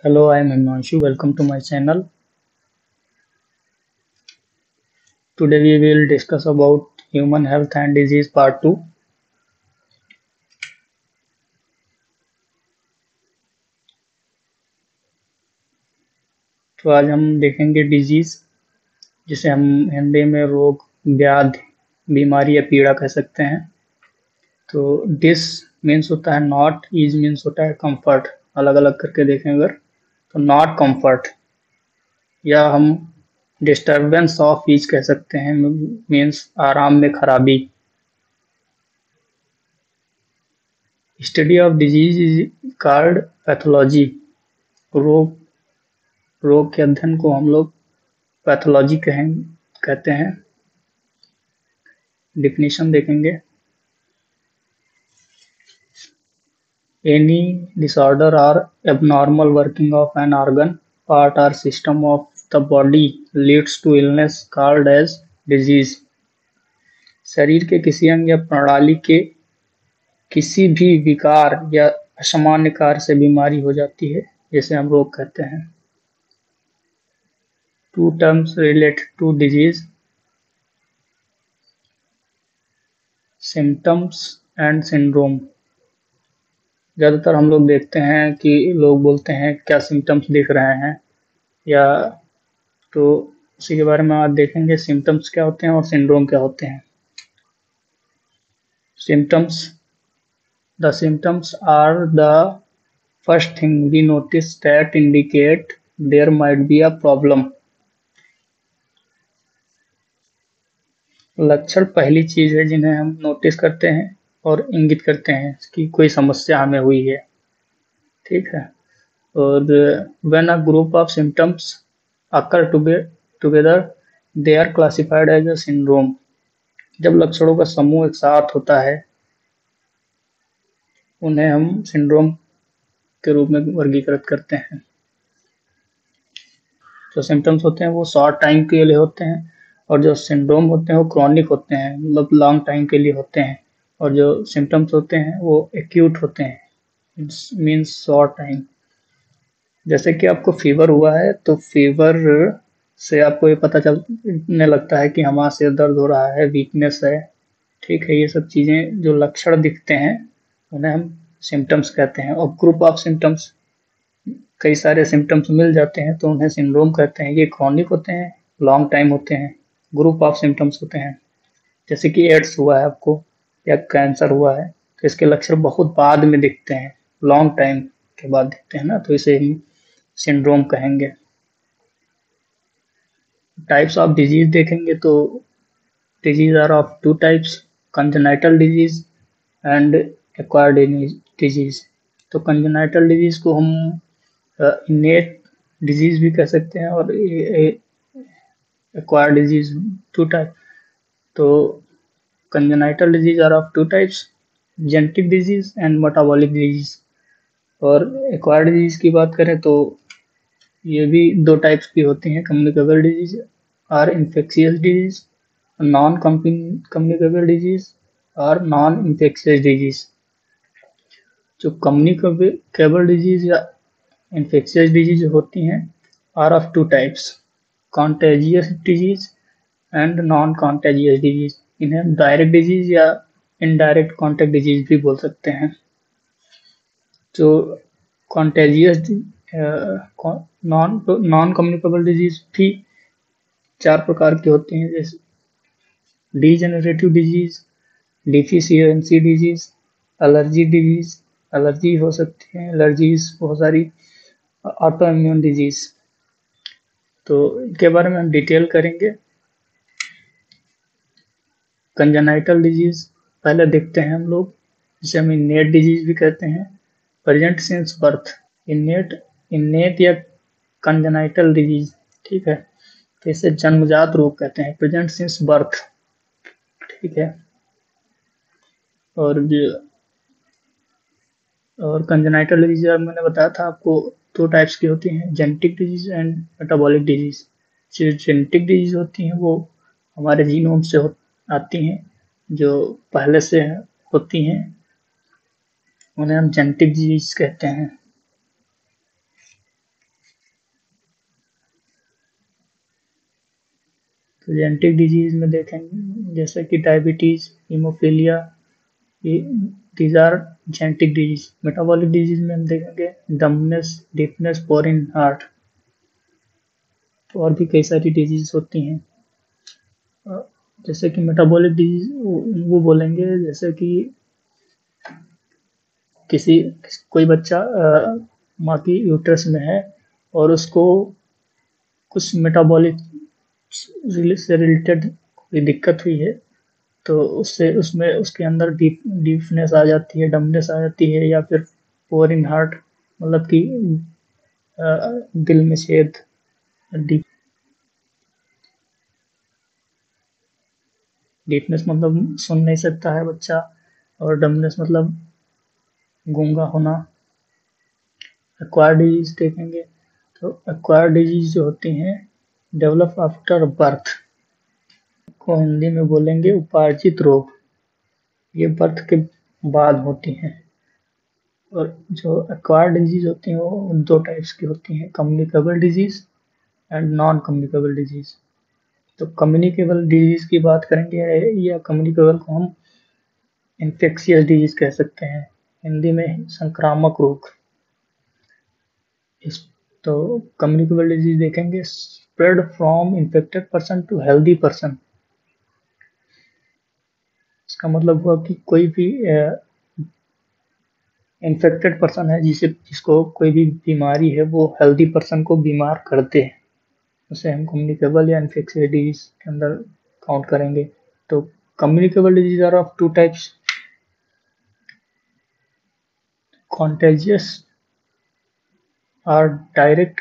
Hello, I am Himanshu. Welcome to my channel. Today we will discuss about human health and disease part 2. तो आज हम देखेंगे disease, जिसे हम हिंदी में रोग, व्याधि, बीमारी या पीड़ा कह सकते हैं। तो डिस मीन्स होता है नॉट, इज मीन्स होता है कंफर्ट। अलग अलग करके देखें अगर, तो नॉट कंफर्ट, या हम डिस्टर्बेंस ऑफ ईज कह सकते हैं, मीन्स आराम में खराबी। Study of disease is called pathology. रोग रोग के अध्ययन को हम लोग पैथोलॉजी कहते हैं। डिफिनीशन देखेंगे। एनी डिसऑर्डर और abnormal working of an organ, part और system of the body leads to illness called as disease. शरीर के किसी अंग या प्रणाली के किसी भी विकार या असामान्य कार्य से बीमारी हो जाती है, जिसे हम रोग कहते हैं। Two terms related to disease: symptoms and syndrome. ज़्यादातर हम लोग देखते हैं कि लोग बोलते हैं क्या सिम्टम्स दिख रहे हैं, या तो उसी के बारे में आज देखेंगे। सिम्टम्स क्या होते हैं और सिंड्रोम क्या होते हैं। Symptoms: the symptoms are the first thing we notice that indicate there might be a problem. लक्षण पहली चीज है जिन्हें हम नोटिस करते हैं और इंगित करते हैं कि कोई समस्या हमें हुई है। ठीक है। और when a group of symptoms occur together, they are classified as a syndrome. जब लक्षणों का समूह एक साथ होता है, उन्हें हम सिंड्रोम के रूप में वर्गीकृत करते हैं। जो सिम्टम्स होते हैं वो शॉर्ट टाइम के लिए होते हैं, और जो सिंड्रोम होते हैं वो क्रॉनिक होते हैं, मतलब लॉन्ग टाइम के लिए होते हैं। और जो सिम्टम्स होते हैं वो एक्यूट होते हैं, मीन्स शॉर्ट टाइम। जैसे कि आपको फीवर हुआ है, तो फीवर से आपको ये पता चलने लगता है कि हमारा सिर दर्द हो रहा है, वीकनेस है। ठीक है, ये सब चीजें जो लक्षण दिखते हैं उन्हें हम सिम्टम्स कहते हैं। और ग्रुप ऑफ सिम्टम्स, कई सारे सिम्टम्स मिल जाते हैं तो उन्हें सिंड्रोम कहते हैं। ये क्रॉनिक होते हैं, लॉन्ग टाइम होते हैं, ग्रुप ऑफ सिम्टम्स होते हैं। जैसे कि एड्स हुआ है आपको, या कैंसर हुआ है, तो इसके लक्षण बहुत बाद में दिखते हैं, लॉन्ग टाइम के बाद दिखते हैं ना, तो इसे हम सिंड्रोम कहेंगे। टाइप्स ऑफ डिजीज देखेंगे तो disease are of two types: congenital disease and acquired disease. तो कंजेनाइटल डिजीज को हम इनेट डिजीज भी कह सकते हैं, और एक्वायर्ड डिजीज टू टाइप। तो congenital disease are of two types: genetic disease and metabolic disease. और एक्वायर्ड डिजीज की बात करें तो ये भी दो टाइप्स की होती हैं: कम्युनिकेबल डिजीज और infectious disease, non communicable disease और नॉन इन्फेक्शियस डिजीज। जो कम्युनिकेबल डिजीज या इन्फेक्शियस डिजीज होती हैं are of two types: contagious disease and non contagious disease. इन्हें डायरेक्ट डिजीज या इनडायरेक्ट कॉन्टेक्ट डिजीज भी बोल सकते हैं। जो कॉन्टेजियस नॉन कम्युनिकेबल डिजीज भी चार प्रकार की होती हैं, जैसे degenerative disease, deficiency disease, allergy disease, allergy हो सकती है, एलर्जीज बहुत सारी, ऑटो इम्यून डिजीज। तो इनके बारे में हम डिटेल करेंगे। कंजेनाइटल डिजीज पहले देखते हैं हम लोग, जिसे हम इनेट डिजीज भी कहते हैं। प्रेजेंट सिंस बर्थ, इनेट इनेट या कंजेनाइटल डिजीज। ठीक है, तो इसे जन्मजात रोग कहते हैं, प्रेजेंट सिंस बर्थ। ठीक है। और कंजेनाइटल डिजीज मैंने बताया था आपको, दो टाइप्स की होती हैं: genetic disease and metabolic disease. जो जेनेटिक डिजीज होती हैं वो हमारे जीनोम से आती हैं, जो पहले से होती हैं, उन्हें हम जेनेटिक डिजीज कहते हैं। जेनेटिक डिजीज में देखेंगे जैसे कि डायबिटीज, हीमोफीलिया, ये these are genetic disease. Metabolic disease में हम देखेंगे डम्बनेस, डीपनेस, पोर इन हार्ट, तो और भी कई सारी डिजीज होती हैं। जैसे कि मेटाबॉलिक डिजीज वो बोलेंगे जैसे कि किसी कोई बच्चा माँ की यूट्रस में है और उसको कुछ मेटाबॉलिक से रिलेटेड कोई दिक्कत हुई है, तो उससे उसमें उसके अंदर डीपनेस आ जाती है, डमनेस आ जाती है, या फिर पोर इन हार्ट मतलब कि दिल में छेद, डीप डीपनेस मतलब सुन नहीं सकता है बच्चा, और डमनेस मतलब गूंगा होना। एक्वायर्ड डिजीज देखेंगे तो एक्वायर्ड डिजीज जो होती हैं डेवलप आफ्टर बर्थ, को हिंदी में बोलेंगे उपार्जित रोग। ये बर्थ के बाद होती हैं। और जो एक्वायर्ड डिजीज होती हैं वो दो टाइप्स की होती हैं, communicable disease and non communicable disease. तो कम्युनिकेबल डिजीज की बात करेंगे, या कम्युनिकेबल को हम इन्फेक्शियस डिजीज कह सकते हैं, हिंदी में संक्रामक रोग। इस तो कम्युनिकेबल डिजीज देखेंगे, spread from infected person to healthy person. इसका मतलब हुआ कि कोई भी इन्फेक्टेड पर्सन है जिसको कोई भी बीमारी है, वो हेल्दी पर्सन को बीमार करते हैं, उसे हम कम्युनिकेबल या इन्फेक्शियस डिजीज के अंदर काउंट करेंगे। तो communicable disease are of two types, contagious और डायरेक्ट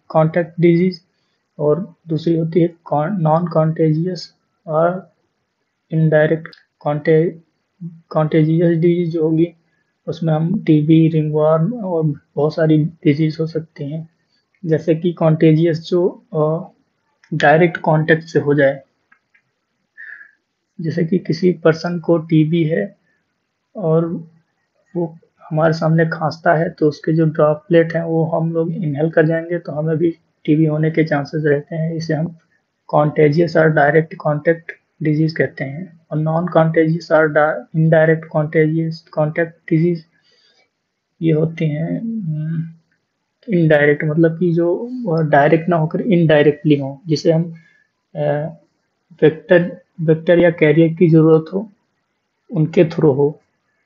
कॉन्टैक्ट डिजीज, और दूसरी होती है नॉन कॉन्टेजियस और इनडायरेक्ट कॉन्टेजियस डिजीज जो होगी उसमें हम टीबी, रिंगवर्म और बहुत सारी डिजीज हो सकती हैं। जैसे कि कॉन्टेजियस जो डायरेक्ट कांटेक्ट से हो जाए, जैसे कि किसी पर्सन को टीबी है और वो हमारे सामने खांसता है, तो उसके जो ड्रॉपलेट हैं वो हम लोग इनहेल कर जाएंगे तो हमें भी टीबी होने के चांसेस रहते हैं। इसे हम कॉन्टेजियस और डायरेक्ट कॉन्टैक्ट डिजीज कहते हैं। और नॉन कॉन्टेजियस और इनडायरेक्ट कॉन्टेजियस कॉन्टैक्ट डिजीज ये होती हैं इनडायरेक्ट, मतलब कि जो डायरेक्ट ना होकर इनडायरेक्टली हो, जिसे हम वेक्टर वेक्टर या कैरियर की जरूरत हो उनके थ्रू हो।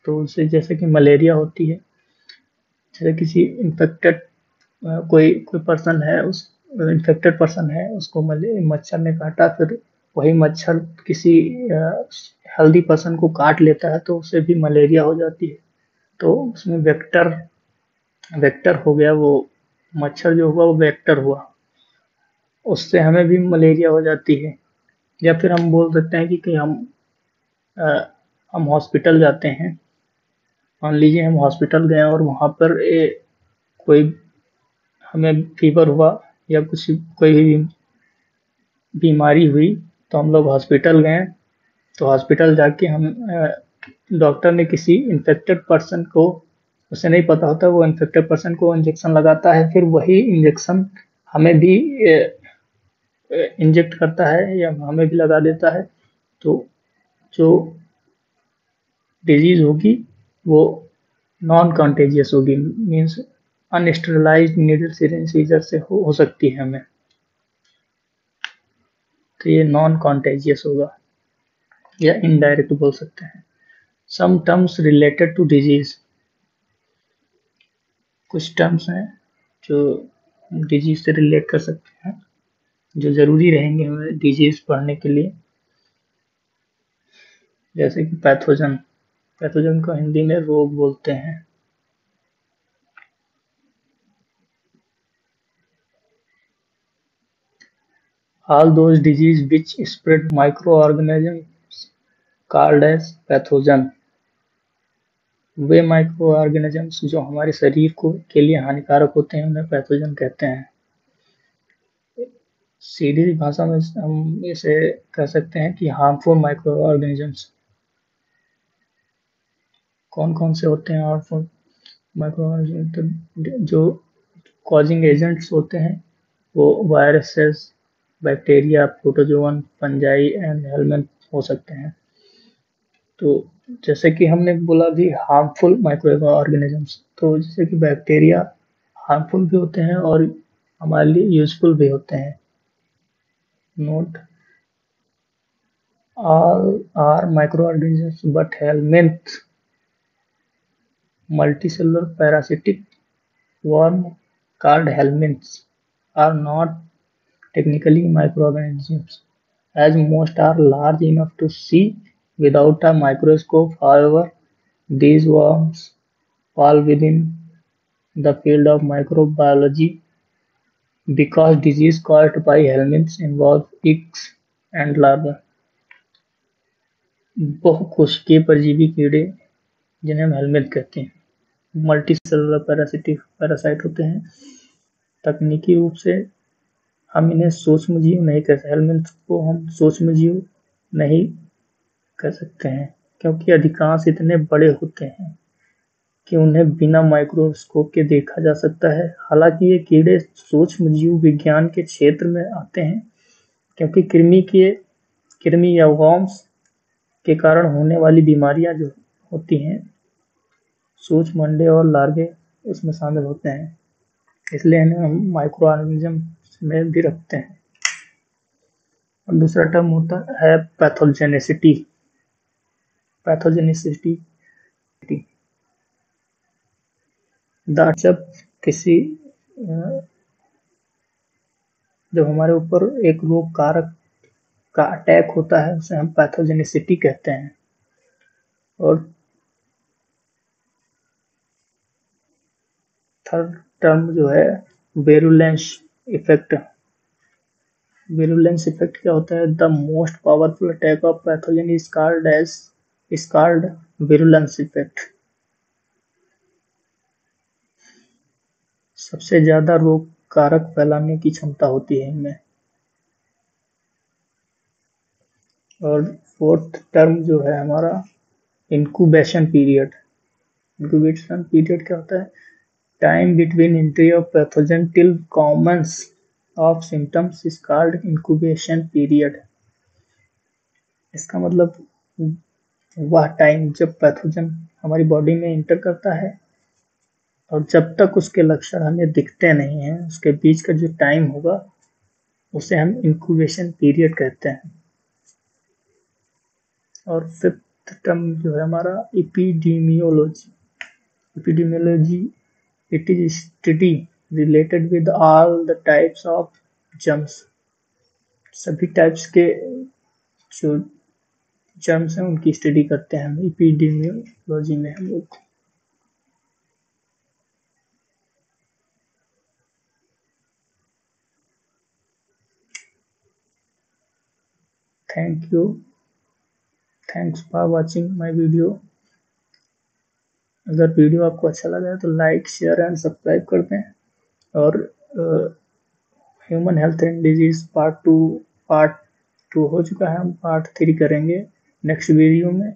तो उनसे जैसे कि मलेरिया होती है, जैसे किसी इन्फेक्टेड कोई कोई पर्सन है, उस इन्फेक्टेड पर्सन है, उसको मच्छर ने काटा, फिर वही मच्छर किसी हेल्दी पर्सन को काट लेता है तो उससे भी मलेरिया हो जाती है। तो उसमें वेक्टर वेक्टर हो गया, वो मच्छर जो हुआ वो वेक्टर हुआ, उससे हमें भी मलेरिया हो जाती है। या फिर हम बोल सकते हैं कि अ, हम हॉस्पिटल जाते हैं, मान लीजिए हम हॉस्पिटल गए और वहाँ पर कोई हमें फीवर हुआ या कुछ कोई भी बीमारी हुई, तो हम लोग हॉस्पिटल गए। तो हॉस्पिटल जाके हम डॉक्टर ने किसी इन्फेक्टेड पर्सन को, उसे नहीं पता होता, वो इन्फेक्टेड पर्सन को इंजेक्शन लगाता है, फिर वही इंजेक्शन हमें भी इंजेक्ट करता है या हमें भी लगा देता है। तो जो डिजीज होगी वो नॉन कॉन्टेजियस होगी, मीन्स अनस्टेरलाइज्ड नीडल सिरिंज सीजर से हो सकती है हमें, तो ये नॉन कॉन्टेजियस होगा या इनडायरेक्ट बोल सकते हैं। Some terms related to disease, कुछ टर्म्स हैं जो डिजीज से रिलेट कर सकते हैं, जो जरूरी रहेंगे हमें डिजीज पढ़ने के लिए। जैसे कि पैथोजन, पैथोजन को हिंदी में रोग बोलते हैं। All those disease which spread microorganisms called as pathogen, way micro organisms जो हमारे शरीर को के लिए हानिकारक होते हैं उन्हें पैथोजन कहते हैं। सीधी भाषा में हम इसे कह सकते हैं कि हार्मफुल माइक्रो ऑर्गेनिजम्स। कौन कौन से होते हैं हार्मफुल माइक्रो ऑर्गेनिजम्स? तो जो कॉजिंग एजेंट्स होते हैं वो viruses, bacteria, protozoan, fungi and helminth हो सकते हैं। तो जैसे कि हमने बोला भी हार्मफुल माइक्रो ऑर्गेनिजम्स, तो जैसे कि बैक्टीरिया हार्मफुल भी होते हैं और हमारे लिए यूजफुल भी होते हैं। Note all are microorganisms, but helminth, multicellular parasitic worm called helminths, are not technically microorganisms, as most are large enough to see without a microscope. However, these worms fall within the field of microbiology because disease caused by helminths involve eggs and larvae. बहुकोशिकीय परजीवी कीड़े जिन्हें हम helminth कहते हैं multi cellular parasitic parasite होते हैं। तकनीकी रूप से हम इन्हें सूक्ष्म जीव नहीं कह सकते, हेलमिंथ को हम सूक्ष्म जीव नहीं कह सकते हैं क्योंकि अधिकांश इतने बड़े होते हैं कि उन्हें बिना माइक्रोस्कोप के देखा जा सकता है। हालांकि ये कीड़े सूक्ष्म जीव विज्ञान के क्षेत्र में आते हैं क्योंकि कृमि या वर्म्स के कारण होने वाली बीमारियां जो होती हैं, सूक्ष्म अंडे और लार्वे उसमें शामिल होते हैं, इसलिए इन्हें हम माइक्रो ऑर्गेनिज्म में भी रखते हैं। और दूसरा टर्म होता है पैथोजेनिसिटी। पैथोजेनिसिटी जब किसी जब हमारे ऊपर एक रोग कारक का अटैक होता है उसे हम पैथोजेनिसिटी कहते हैं। और थर्ड टर्म जो है वेरुलेंस इफेक्ट। वेरुलेंस इफेक्ट क्या होता है? The most powerful attack of pathogen is called virulence effect. सबसे ज्यादा रोग कारक फैलाने की क्षमता होती है इनमें। और फोर्थ टर्म जो है हमारा इंक्यूबेशन पीरियड। इंक्यूबेशन पीरियड क्या होता है? Time between entry of pathogen till Commons of symptoms is called incubation period. इसका मतलब वह टाइम जब पैथोजन हमारी बॉडी में इंटर करता है और जब तक उसके लक्षण हमें दिखते नहीं हैं, उसके बीच का जो टाइम होगा उसे हम इंक्यूबेशन पीरियड कहते हैं। और फिफ्थ टर्म जो है हमारा epidemiology. Epidemiology it is study related with all the types of germs. सभी टाइप्स के जो जर्म्स हैं उनकी स्टडी करते हैं हम एपिडेमियोलॉजी में हम लोग। Thank you, thanks for watching my video. अगर वीडियो आपको अच्छा लगा है तो लाइक, शेयर एंड सब्सक्राइब कर दें। और human health and disease part 2 हो चुका है, हम पार्ट 3 करेंगे नेक्स्ट वीडियो में।